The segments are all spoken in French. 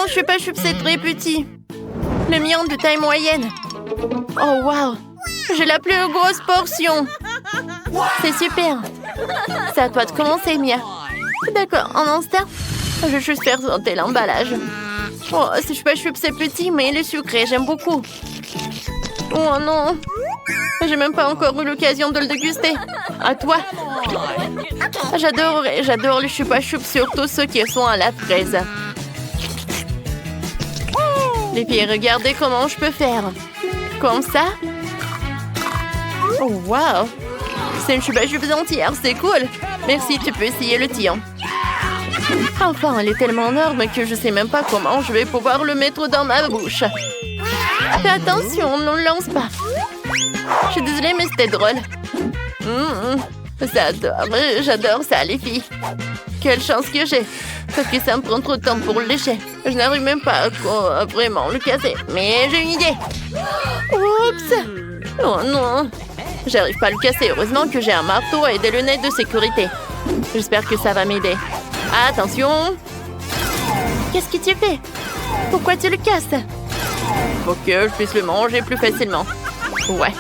je suis pas choupe, c'est très petit. Le mien de taille moyenne. Oh, wow. J'ai la plus grosse portion. C'est super. C'est à toi de commencer, Mia. D'accord, en instant, je vais juste faire sauter l'emballage. Oh, c'est choupa choup, c'est petit, mais il est sucré, j'aime beaucoup. Oh non. J'ai même pas encore eu l'occasion de le déguster. À toi. J'adore les choupa choup, surtout ceux qui sont à la fraise. Les filles, regardez comment je peux faire. Comme ça. Oh, wow. C'est une choupa choup entière, c'est cool. Merci, tu peux essayer le tien. Enfin, elle est tellement énorme que je sais même pas comment je vais pouvoir le mettre dans ma bouche. Fais attention, ne le lance pas. Je suis désolée, mais c'était drôle. J'adore ça, les filles. Quelle chance que j'ai. Parce que ça me prend trop de temps pour le lécher. Je n'arrive même pas à vraiment le casser. Mais j'ai une idée. Oups. Oh non. J'arrive pas à le casser. Heureusement que j'ai un marteau et des lunettes de sécurité. J'espère que ça va m'aider. Attention. Qu'est-ce que tu fais? Pourquoi tu le casses? Pour que je puisse le manger plus facilement. Ouais.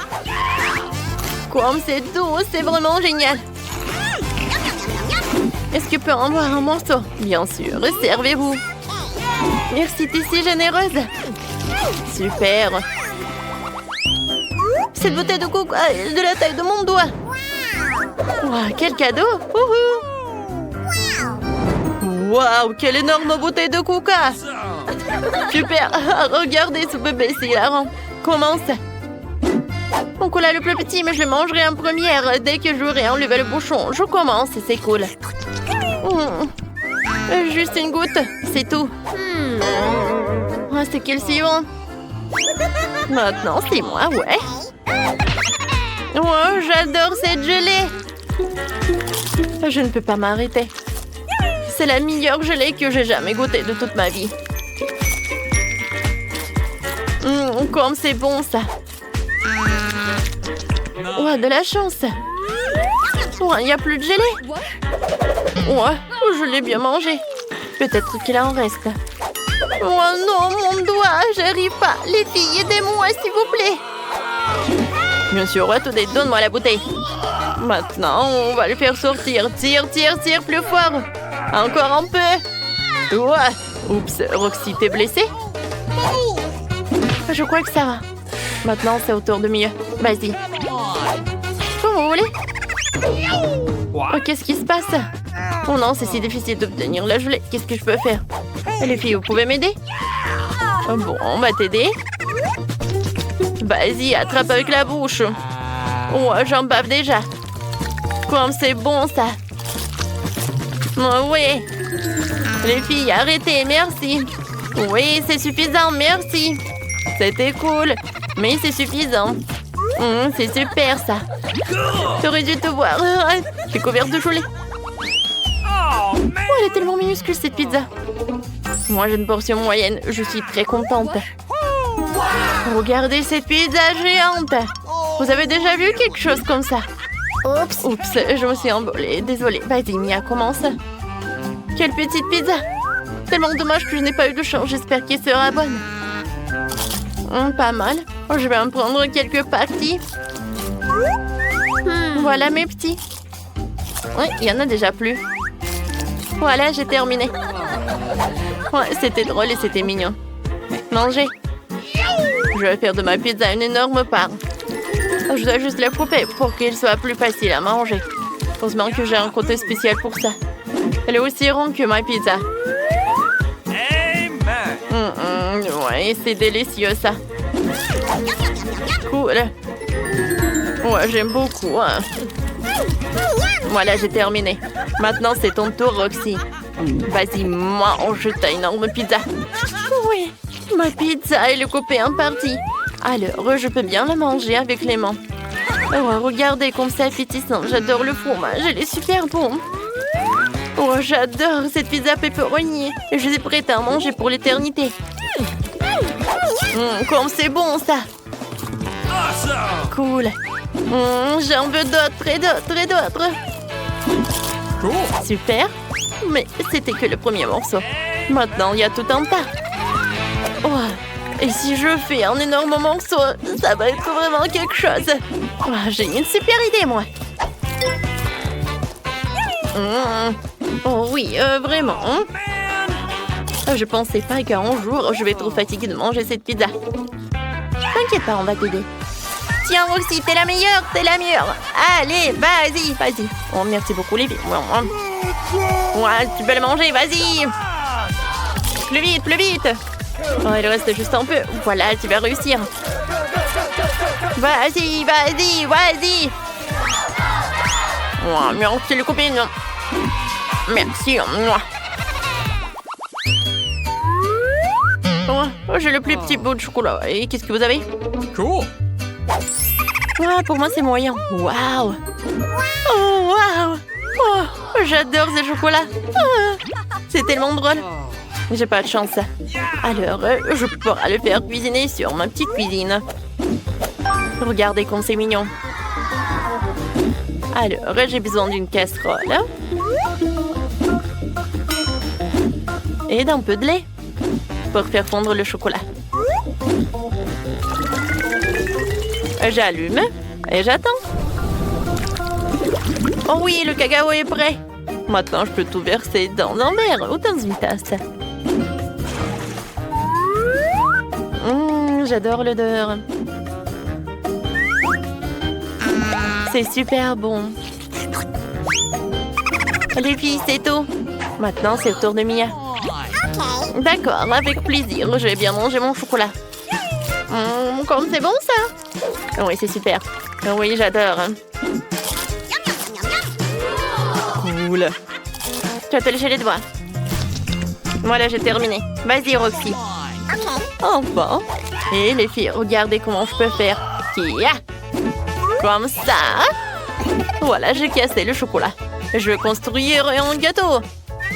Comme c'est doux, c'est vraiment génial. Est-ce que je peux en avoir un morceau? Bien sûr, servez-vous. Merci, t'es si généreuse. Super. Cette bouteille de coco est de la taille de mon doigt. Wow, quel cadeau. Waouh, quelle énorme bouteille de coca. Super. Regardez ce bébé, c'est hilarant. Commence. Mon cola le plus petit, mais je le mangerai en première dès que j'aurai enlevé le bouchon. Je commence, c'est cool. Juste une goutte, c'est tout. Oh, c'est quel suivant? Maintenant, c'est moi, ouais. Oh, j'adore cette gelée. Je ne peux pas m'arrêter. C'est la meilleure gelée que j'ai jamais goûtée de toute ma vie. Comme c'est bon, ça. Oh, de la chance. Oh, il n'y a plus de gelée. Ouais, je l'ai bien mangé. Peut-être qu'il en reste. Oh non, mon doigt, j'arrive pas. Les filles, aidez-moi, s'il vous plaît. Bien sûr, ouais, donne-moi la bouteille. Maintenant, on va le faire sortir. Tire, plus fort. Encore un peu. Ouais. Oups, Roxy, t'es blessée? Je crois que ça va. Maintenant, c'est au tour de mieux. Vas-y. Comme vous voulez. Oh, qu'est-ce qui se passe? Oh non, c'est si difficile d'obtenir la gelée. Qu'est-ce que je peux faire? Les filles, vous pouvez m'aider? Bon, on va t'aider. Vas-y, attrape avec la bouche. Oh, j'en bave déjà. Comme c'est bon, ça. Oh, oui. Les filles, arrêtez, merci. Oui, c'est suffisant, merci. C'était cool, mais c'est suffisant. C'est super, ça. T'aurais dû te voir. Je suis couverte de gelée. Oh, elle est tellement minuscule, cette pizza. Moi, j'ai une portion moyenne. Je suis très contente. Regardez cette pizza géante. Vous avez déjà vu quelque chose comme ça? Oups, je me suis envolée. Désolée. Vas-y, Mia, commence. Quelle petite pizza. Tellement dommage que je n'ai pas eu de chance. J'espère qu'elle sera bonne. Pas mal. Je vais en prendre quelques parties. Voilà mes petits. Oui, il y en a déjà plus. Voilà, j'ai terminé. Ouais, c'était drôle et c'était mignon. Mangez. Je vais faire de ma pizza une énorme part. Je dois juste la couper pour qu'il soit plus facile à manger. Heureusement que j'ai un côté spécial pour ça. Elle est aussi ronde que ma pizza. Ouais, c'est délicieux, ça. Cool. Ouais, j'aime beaucoup. Hein. Voilà, j'ai terminé. Maintenant, c'est ton tour, Roxy. Vas-y, mange ta énorme pizza. Oui, ma pizza, elle est coupée en partie. Alors, je peux bien la manger avec les mains. Oh, regardez comme c'est appétissant. J'adore le fromage, elle est super bon. Oh, j'adore cette pizza pepperoni. Je suis prête à en manger pour l'éternité. Comme c'est bon, ça. Cool. J'en veux d'autres et d'autres et d'autres. Super. Mais c'était que le premier morceau. Maintenant, il y a tout un tas. Et si je fais un énorme morceau, ça va être vraiment quelque chose. Oh, j'ai une super idée, moi. Oh oui, vraiment. Je pensais pas qu'un jour, je vais être trop fatiguée de manger cette pizza. T'inquiète pas, on va t'aider. Tiens, Roxy, t'es la meilleure, t'es la meilleure. Allez, vas-y, vas-y. Oh, merci beaucoup, les filles. Ouais, tu peux le manger, vas-y. Plus vite, plus vite. Oh, il reste juste un peu. Voilà, tu vas réussir. Vas-y, vas-y, vas-y. Oh, merci, les copines. Merci. Oh, j'ai le plus petit bout de chocolat. Et qu'est-ce que vous avez? Cool. Ouais, pour moi, c'est moyen. Waouh. Oh, waouh. Oh, j'adore ce chocolat. C'est tellement drôle. J'ai pas de chance. Alors, je pourrais le faire cuisiner sur ma petite cuisine. Regardez comme c'est mignon. Alors, j'ai besoin d'une casserole. Et d'un peu de lait pour faire fondre le chocolat. J'allume et j'attends. Oh oui, le cacao est prêt. Maintenant, je peux tout verser dans un verre ou dans une tasse. J'adore l'odeur. C'est super bon. Les filles, c'est tout. Maintenant, c'est au tour de Mia. D'accord, avec plaisir. Je vais bien manger mon chocolat. Comme c'est bon, ça. Oui, c'est super. Oui, j'adore. Cool. Tu vas te lécher les doigts. Voilà, j'ai terminé. Vas-y, Roxy. Enfin. Et les filles, regardez comment je peux faire. Comme ça. Voilà, j'ai cassé le chocolat. Je vais construire un gâteau.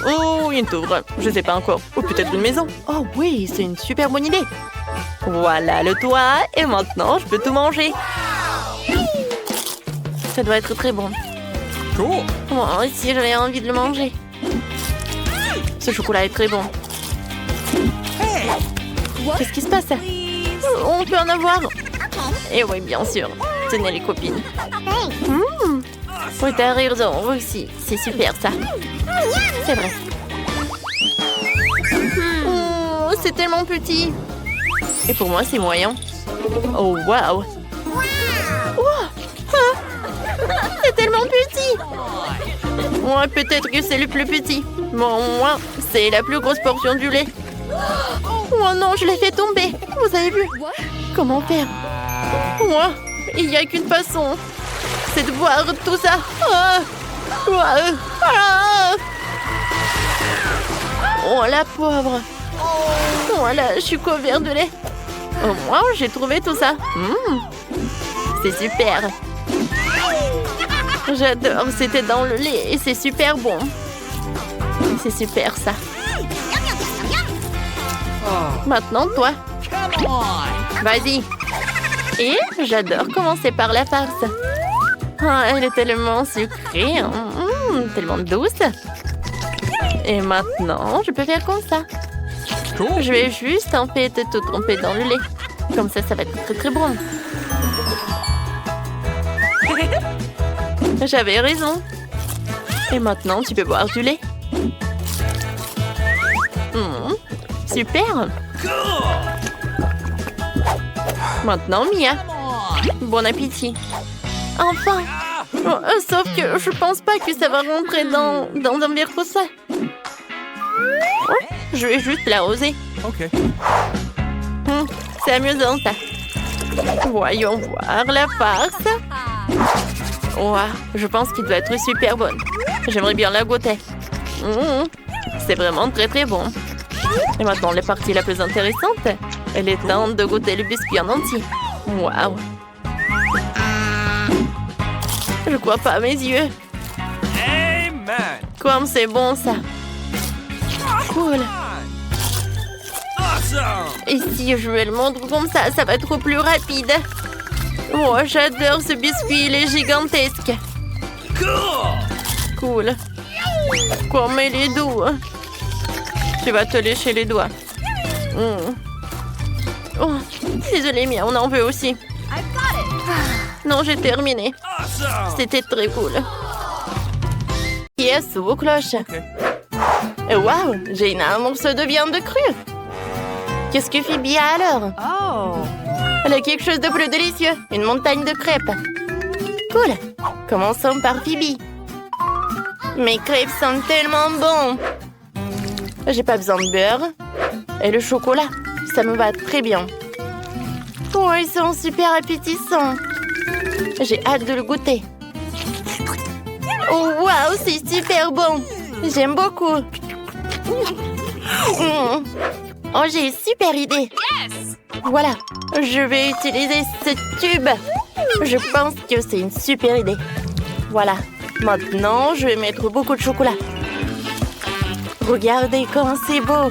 Oh, une tour. Je sais pas encore. Ou peut-être une maison. Oh oui, c'est une super bonne idée. Voilà le toit. Et maintenant, je peux tout manger. Ça doit être très bon. Cool. Moi aussi, j'avais envie de le manger. Ce chocolat est très bon. Qu'est-ce qui se passe? On peut en avoir. Et oui, bien sûr. Tenez les copines. Oui, t'as raison, Roxy. C'est super, ça. C'est vrai. Oh, c'est tellement petit. Et pour moi, c'est moyen. Oh, waouh. C'est tellement petit. Ouais, peut-être que c'est le plus petit. Bon, moi, c'est la plus grosse portion du lait. Oh non, je l'ai fait tomber. Vous avez vu? Comment faire? Moi, il n'y a qu'une façon. C'est de boire tout ça. Oh, la pauvre. Voilà, je suis couverte de lait. Au moins, j'ai trouvé tout ça. C'est super. J'adore, c'était dans le lait et c'est super bon. C'est super, ça. Maintenant, toi. Vas-y. Et j'adore commencer par la farce. Elle est tellement sucrée, tellement douce. Et maintenant, je peux faire comme ça. Je vais juste en fait tout tremper dans le lait. Comme ça, ça va être très très bon. J'avais raison. Et maintenant, tu peux boire du lait. Super. Maintenant, Mia. Bon appétit. Enfin. Sauf que je pense pas que ça va rentrer dans un verre pour ça. Je vais juste l'arroser. Ok. C'est amusant, ça. Voyons voir la farce. Je pense qu'il doit être super bon. J'aimerais bien la goûter. C'est vraiment très très bon. Et maintenant, la partie la plus intéressante. Elle est temps de goûter le biscuit en entier. Waouh. Je crois pas à mes yeux. Amen. Comme c'est bon, ça. Cool. Awesome. Et si je vais le montre comme ça, ça va être plus rapide. Oh, j'adore ce biscuit, il est gigantesque. Cool. Comme il est doux. Tu vas te lécher les doigts. Oh, désolée, mais on en veut aussi. Non, j'ai terminé. Awesome. C'était très cool. Yes, vos cloches. Waouh, j'ai un morceau de viande crue. Qu'est-ce que Phoebe a alors? Elle a quelque chose de plus délicieux. Une montagne de crêpes. Cool. Commençons par Phoebe. Mes crêpes sont tellement bons. J'ai pas besoin de beurre. Et le chocolat, ça me va très bien. Oh, ils sont super appétissants. J'ai hâte de le goûter. Oh, waouh, c'est super bon. J'aime beaucoup. Oh, j'ai une super idée. Voilà, je vais utiliser ce tube. Je pense que c'est une super idée. Voilà, maintenant, je vais mettre beaucoup de chocolat. Regardez comme c'est beau.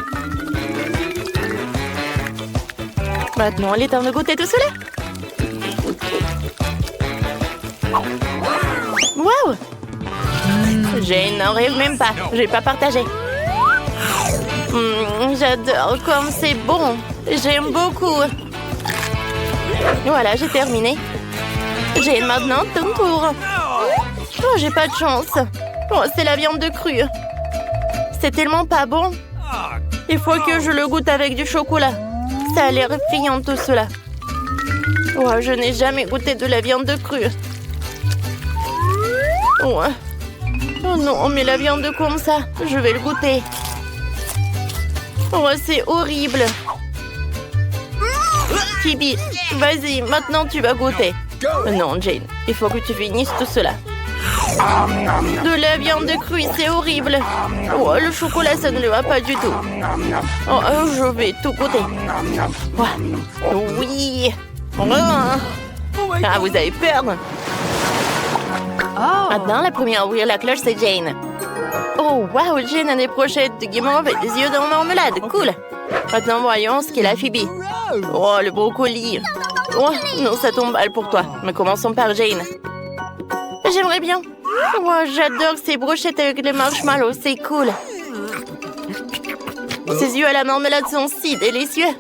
Maintenant, il est temps de goûter tout cela. Waouh! Je n'en rêve même pas. Je vais pas partager. J'adore comme c'est bon. J'aime beaucoup. Voilà, j'ai terminé. J'ai maintenant ton tour. Oh, j'ai pas de chance. Oh, c'est la viande de crue. C'est tellement pas bon. Il faut que je le goûte avec du chocolat. Ça a l'air friand tout cela. Oh, je n'ai jamais goûté de la viande de crue. Oh. Oh non, mais la viande comme ça, je vais le goûter. Oh, c'est horrible. Phoebe, vas-y, maintenant tu vas goûter. Non, Jane, il faut que tu finisses tout cela. De la viande de crue, c'est horrible. Oh, le chocolat, ça ne le va pas du tout. Oh, je vais tout goûter. Oh, oui. Oh. Ah, vous avez peur? Maintenant, la première à ouvrir la cloche, c'est Jane. Oh, waouh, Jane a des brochettes de guimauve et des yeux dans marmelade. Cool. Maintenant, voyons ce qu'est la Phoebe. Oh, le brocoli. Oh, non, ça tombe mal pour toi. Mais commençons par Jane. J'aimerais bien. Oh, j'adore ces brochettes avec les marshmallows, c'est cool. Ces yeux à la marmelade sont si délicieux.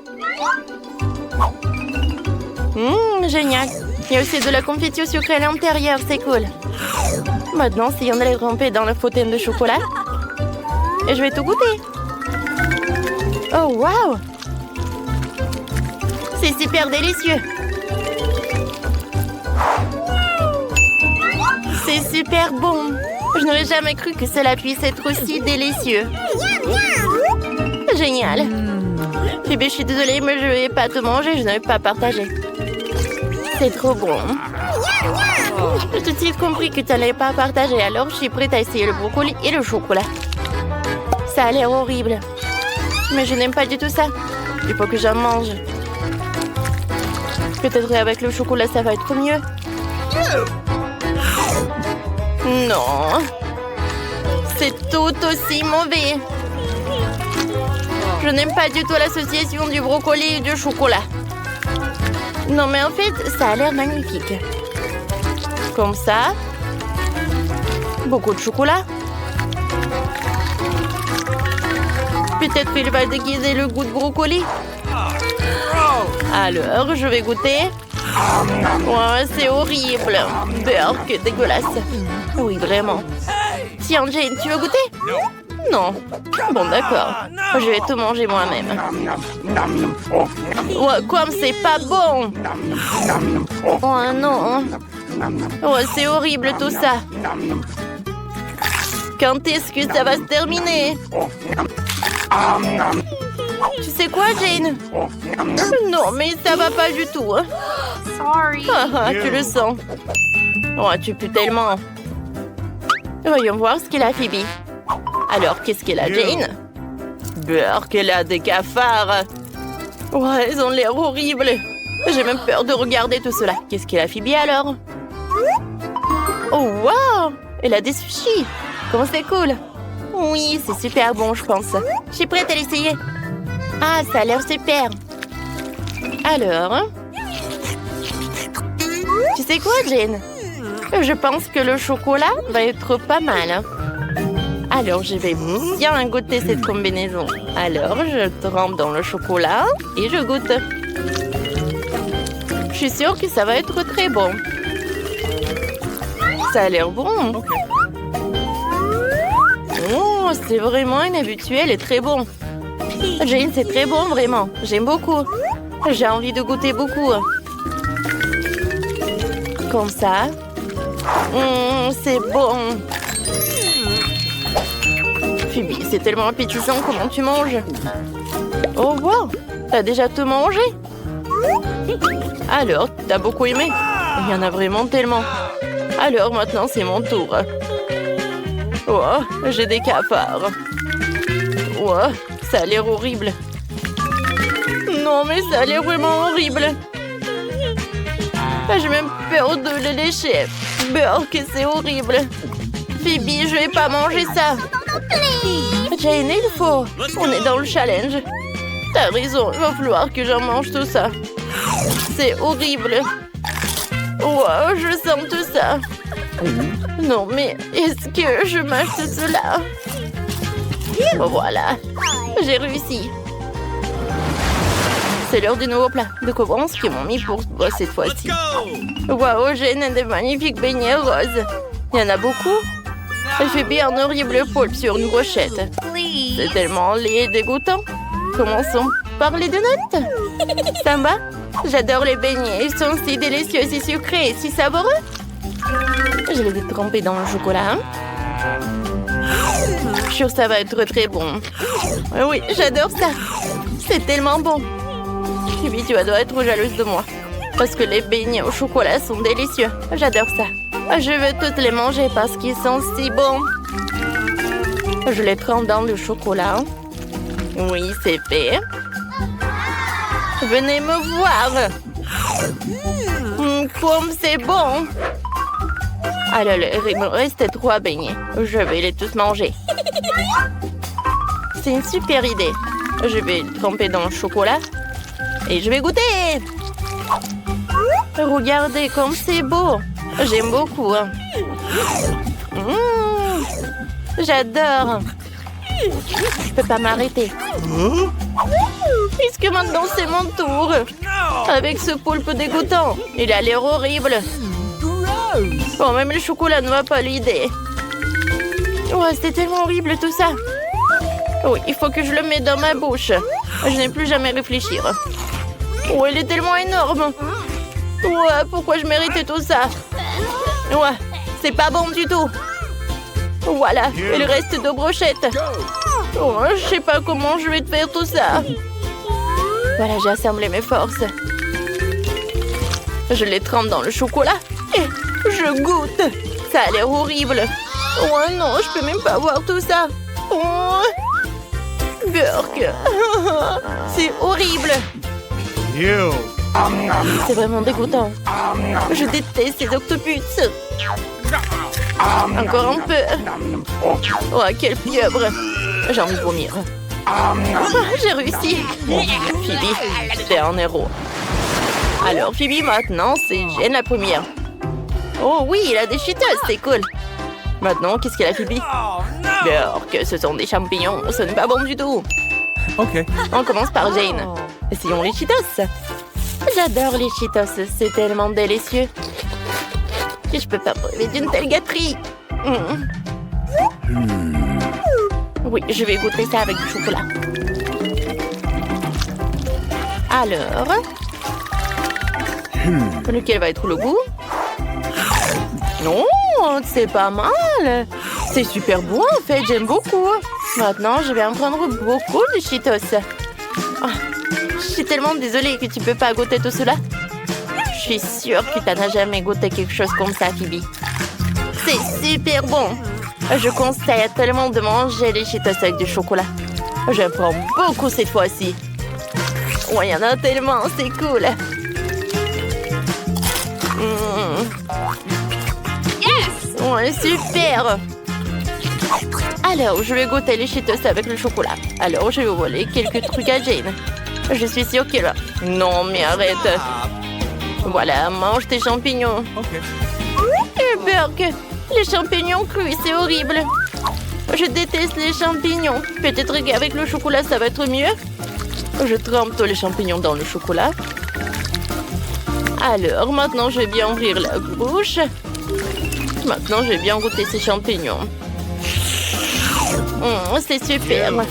Génial. Il y a aussi de la confiture sucrée à l'intérieur, c'est cool. Maintenant, essayons de les tremper dans la fontaine de chocolat. Et je vais tout goûter. Oh, waouh! C'est super délicieux. C'est super bon. Je n'aurais jamais cru que cela puisse être aussi délicieux. Génial. Phoebe, je suis désolée, mais je ne vais pas te manger, je ne vais pas partager. C'est trop bon. J'ai tout de suite compris que tu n'allais pas partager, alors je suis prête à essayer le brocoli et le chocolat. Ça a l'air horrible. Mais je n'aime pas du tout ça. Il faut que j'en mange. Peut-être avec le chocolat, ça va être mieux. Non. C'est tout aussi mauvais. Je n'aime pas du tout l'association du brocoli et du chocolat. Non, mais en fait, ça a l'air magnifique. Comme ça. Beaucoup de chocolat. Peut-être qu'il va déguiser le goût de brocoli. Alors, je vais goûter. Oh, c'est horrible. Beurre, que dégueulasse. Oui, vraiment. Tiens, Jane, tu veux goûter? Non. Bon, d'accord. Je vais tout manger moi-même. Oh, comme c'est pas bon. Oh non. Oh, c'est horrible tout ça. Quand est-ce que ça va se terminer? Tu sais quoi, Jane? Non, mais ça va pas du tout. Sorry. Tu le sens. Oh, tu pues tellement. Voyons voir ce qu'elle a, Phoebe. Alors, qu'est-ce qu'elle a, Jane? Beurre qu'elle a des cafards. Ouais, ils ont l'air horribles. J'ai même peur de regarder tout cela. Qu'est-ce qu'elle a, Phoebe, alors? Oh, wow! Elle a des sushis. Comment c'est cool. Oui, c'est super bon, je pense. Je suis prête à l'essayer. Ah, ça a l'air super. Alors? Tu sais quoi, Jane? Je pense que le chocolat va être pas mal. Alors, je vais bien goûter cette combinaison. Alors, je trempe dans le chocolat et je goûte. suis sûre que ça va être très bon. Ça a l'air bon. Ok. Oh, c'est vraiment inhabituel et très bon. Jane, c'est très bon, vraiment. J'aime beaucoup. J'ai envie de goûter beaucoup. Comme ça. C'est bon. Phoebe, c'est tellement appétissant. Comment tu manges? Oh, wow! T'as déjà tout mangé? Alors, t'as beaucoup aimé? Il y en a vraiment tellement. Alors, maintenant, c'est mon tour. Oh, j'ai des cafards. Oh, ça a l'air horrible. Non, mais ça a l'air vraiment horrible. J'ai même peur de le lécher. Burk, c'est horrible. Phoebe, je vais pas manger ça. Jane, il faut. On est dans le challenge. T'as raison, il va falloir que j'en mange tout ça. C'est horrible. Wow, je sens tout ça. Non, mais est-ce que je mange tout cela? Voilà, j'ai réussi. C'est l'heure du nouveau plat. De comment ce qu'ils m'ont mis pour cette fois-ci. Waouh, j'ai des magnifiques beignets roses. Il y en a beaucoup. Elle fait bien un horrible poulpe sur une brochette. C'est tellement laid et dégoûtant. Commençons par les donuts. Samba, j'adore les beignets. Ils sont si délicieux, si sucrés et si savoureux. Je les ai trempés dans le chocolat. Je suis sûre que ça va être très bon. Oui, j'adore ça. C'est tellement bon. Phoebe, tu dois être jalouse de moi. Parce que les beignets au chocolat sont délicieux. J'adore ça. Je veux toutes les manger parce qu'ils sont si bons. Je les trempe dans le chocolat. Oui, c'est fait. Venez me voir. Comme c'est bon. Alors, il me reste 3 beignets. Je vais les tous manger. C'est une super idée. Je vais les tremper dans le chocolat. Et je vais goûter. Regardez comme c'est beau. J'aime beaucoup. J'adore. Je peux pas m'arrêter. Puisque maintenant c'est mon tour. Avec ce poulpe dégoûtant. Il a l'air horrible. Bon, même le chocolat ne va pas l'aider. Oh, c'était tellement horrible tout ça. Oui, il faut que je le mette dans ma bouche. Je n'ai plus jamais réfléchir. Oh, il est tellement énorme. Ouais, pourquoi je méritais tout ça? Ouais, c'est pas bon du tout. Voilà, il reste 2 brochettes. Oh, je sais pas comment je vais te faire tout ça. Voilà, j'ai assemblé mes forces. Je les trempe dans le chocolat et je goûte. Ça a l'air horrible. Oh non, je peux même pas voir tout ça. Oh, Burk. C'est horrible. C'est vraiment dégoûtant. Je déteste ces octopus. Encore un peu. Oh, quelle pieuvre. J'ai envie de vomir. J'ai réussi. Phoebe, t'es un héros. Alors, Phoebe, maintenant, c'est Jane la première. Oh oui, il a des Cheetos, c'est cool. Maintenant, qu'est-ce qu'elle a, Phoebe? Burk, ce sont des champignons. Ce n'est pas bon du tout. Ok. On commence par Jane. Essayons les Cheetos. J'adore les Cheetos, c'est tellement délicieux. Je peux pas rêver d'une telle gâterie. Oui, je vais goûter ça avec du chocolat. Alors, lequel va être le goût? Non, c'est pas mal. C'est super bon en fait, j'aime beaucoup. Maintenant, je vais en prendre beaucoup de Cheetos. Oh, je suis tellement désolée que tu peux pas goûter tout cela. Je suis sûre que tu n'as jamais goûté quelque chose comme ça, Phoebe. C'est super bon. Je conseille à tout le monde de manger les Cheetos avec du chocolat. J'en prends beaucoup cette fois-ci. Ouais, il y en a tellement, c'est cool. Yes! Ouais, super. Alors, je vais goûter les Cheetos avec le chocolat. Alors, je vais voler quelques trucs à Jane. Je suis sûre qu'elle va... Non, mais arrête. Voilà, mange tes champignons. Ok. Burk, les champignons crus, c'est horrible. Je déteste les champignons. Peut-être qu'avec le chocolat, ça va être mieux. Je trempe tous les champignons dans le chocolat. Alors, maintenant, je vais bien ouvrir la bouche. Maintenant, je vais bien goûter ces champignons. C'est super. No.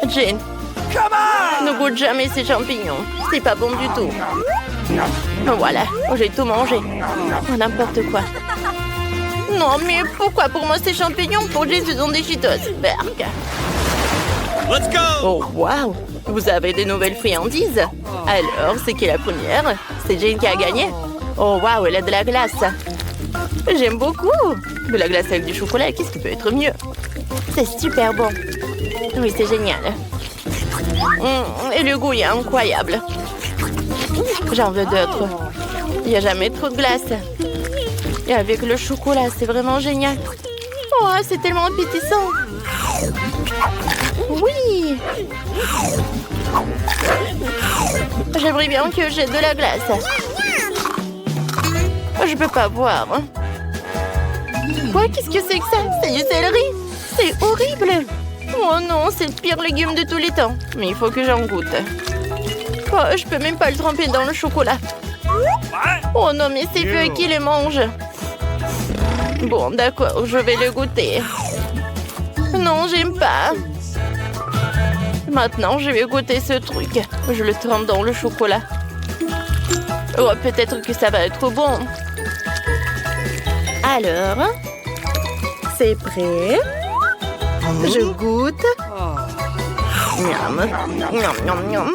Jane, ne goûte jamais ces champignons. C'est pas bon du tout. Voilà, j'ai tout mangé. Oh, n'importe quoi. Non, mais pourquoi pour moi ces champignons? Pour Jane, ce sont des Cheetos. Berk. Let's go! Oh, waouh! Vous avez des nouvelles friandises? Alors, c'est qui la première? C'est Jane qui a gagné? Oh, waouh, elle a de la glace. J'aime beaucoup. De la glace avec du chocolat, qu'est-ce qui peut être mieux? C'est super bon. Oui, c'est génial. Et le goût est incroyable. J'en veux d'autres. Il n'y a jamais trop de glace. Et avec le chocolat, c'est vraiment génial. Oh, c'est tellement appétissant. Oui. J'aimerais bien que j'ai de la glace. Je peux pas boire. Quoi? Qu'est-ce que c'est que ça? C'est du céleri. C'est horrible. Oh non, c'est le pire légume de tous les temps. Mais il faut que j'en goûte. Oh, je peux même pas le tremper dans le chocolat. Oh non, mais c'est eux qui les mangent. Bon, d'accord, je vais le goûter. Non, j'aime pas. Maintenant, je vais goûter ce truc. Je le trempe dans le chocolat. Oh, peut-être que ça va être bon. Alors, c'est prêt. Je goûte. Miam, miam, miam, miam.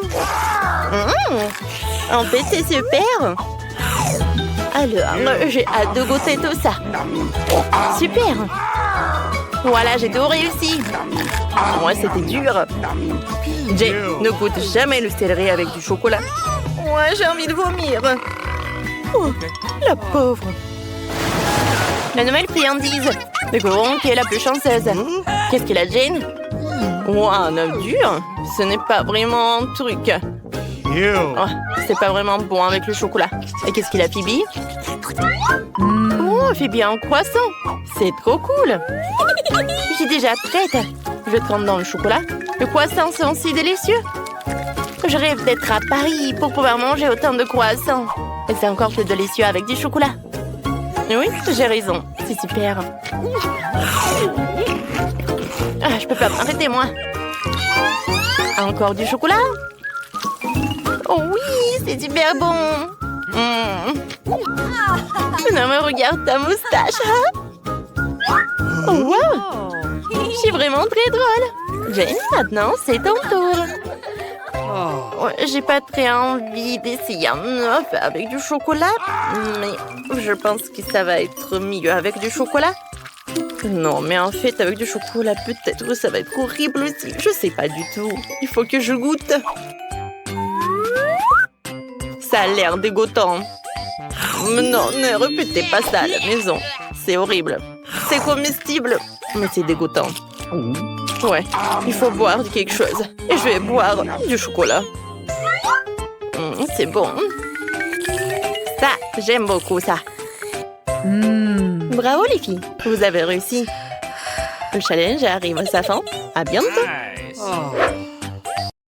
En fait, c'est super. Alors, j'ai hâte de goûter tout ça. Super. Voilà, j'ai tout réussi. Moi, c'était dur. Jay, ne goûte jamais le céleri avec du chocolat. Ouais, j'ai envie de vomir. Oh, la pauvre. La nouvelle friandise. Découvrons qui est la plus chanceuse. Qu'est-ce qu'il a, Jane? Oh, un œuf dur. Ce n'est pas vraiment un truc. Oh, c'est pas vraiment bon avec le chocolat. Et qu'est-ce qu'il a, Phoebe? Oh, Phoebe a un croissant. C'est trop cool. Je suis déjà prête. Je trempe dans le chocolat. Le croissant, c'est aussi délicieux. Je rêve d'être à Paris pour pouvoir manger autant de croissants. Et c'est encore plus délicieux avec du chocolat. Oui, j'ai raison. C'est super. Ah, je peux pas m'arrêter, moi. Encore du chocolat? Oh oui, c'est super bon. Non, mais regarde ta moustache. Oh, wow. Je suis vraiment très drôle. Jane, maintenant, c'est ton tour. Ouais, j'ai pas très envie d'essayer un œuf avec du chocolat, mais je pense que ça va être mieux avec du chocolat. Non, mais en fait, avec du chocolat, peut-être ça va être horrible aussi. Je sais pas du tout. Il faut que je goûte. Ça a l'air dégoûtant. Non, ne répétez pas ça à la maison. C'est horrible. C'est comestible, mais c'est dégoûtant. Ouais, il faut boire quelque chose. Et je vais boire du chocolat. C'est bon. Ça, j'aime beaucoup ça. Bravo les filles, vous avez réussi. Le challenge arrive à sa fin. À bientôt. Nice.